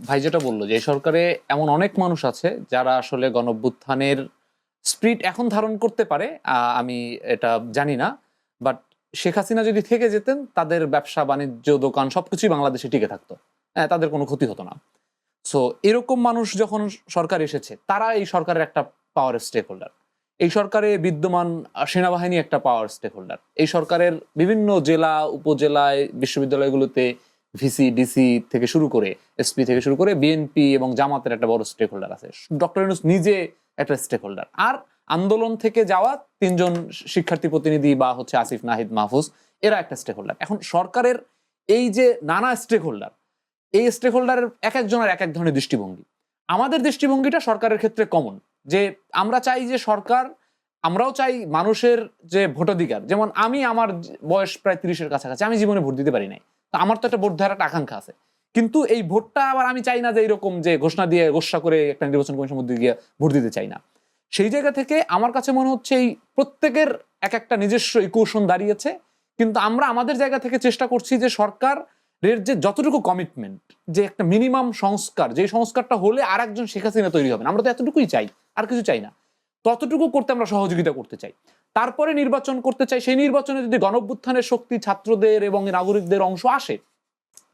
ভাই যেটা বললো যে এই সরকারে এমন অনেক মানুষ আছে যারা আসলে গণঅভ্যুত্থানের স্পিরিট এখন ধারণ করতে পারে, আমি এটা জানি না। বাট শেখ হাসিনা যদি থেকে যেতেন তাদের ব্যবসা বাণিজ্য দোকান সবকিছুই বাংলাদেশে টিকে থাকতো। হ্যাঁ, তাদের কোনো ক্ষতি হতো না। সো এরকম মানুষ যখন সরকার এসেছে তারা এই সরকারের একটা পাওয়ার স্টেক হোল্ডার। এই সরকারে বিদ্যমান সেনাবাহিনী একটা পাওয়ার স্টেক হোল্ডার। এই সরকারের বিভিন্ন জেলা উপজেলায় বিশ্ববিদ্যালয়গুলোতে ভিসি ডিসি থেকে শুরু করে এসপি থেকে শুরু করে বিএনপি এবং জামাতের একটা বড় স্টেক হোল্ডার আছে। ডক্টর ইউনূস নিজে একটা স্টেক হোল্ডার। আর আন্দোলন থেকে যাওয়া তিনজন শিক্ষার্থী প্রতিনিধি বা হচ্ছে আসিফ নাহিদ মাহফুজ, এরা একটা স্টেক হোল্ডার। এখন সরকারের এই যে নানা স্টেক হোল্ডার, এই স্টেক হোল্ডারের এক একজনের এক এক ধরনের দৃষ্টিভঙ্গি। আমাদের দৃষ্টিভঙ্গিটা সরকারের ক্ষেত্রে কমন, যে আমরা চাই যে সরকার, আমরাও চাই মানুষের যে ভোটাধিকার, যেমন আমি আমার বয়স প্রায় 30-এর কাছাকাছি, আমি জীবনে ভোট দিতে পারি নাই, তো আমার তো একটা ভোট দেওয়ার একটা আকাঙ্ক্ষা আছে। কিন্তু এই ভোটটা আবার আমি চাই না যে এরকম যে ঘোষণা দিয়ে গোসা করে একটা নির্বাচন কমিশন মধ্যে গিয়ে ভোট দিতে চাই না। সেই জায়গা থেকে আমার কাছে মনে হচ্ছে এই প্রত্যেকের এক একটা নিজস্ব ইকুয়েশন দাঁড়িয়েছে, কিন্তু আমরা আমাদের জায়গা থেকে চেষ্টা করছি যে সরকার এর যে যতটুকু কমিটমেন্ট, যে একটা মিনিমাম সংস্কার, যে সংস্কারটা হলে আর একজন শেখ হাসিনা তৈরি হবে না, আমরা তো এতটুকুই চাই, আর কিছু চাই না, ততটুকু করতে আমরা সহযোগিতা করতে চাই। তারপরে নির্বাচন করতে চাই, সেই নির্বাচনে যদি গণঅভ্যুত্থানের শক্তি ছাত্রদের এবং নাগরিকদের অংশ আসে,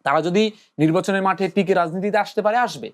তারা যদি নির্বাচনের মাঠে টিকে রাজনীতিতে আসতে পারে আসবে,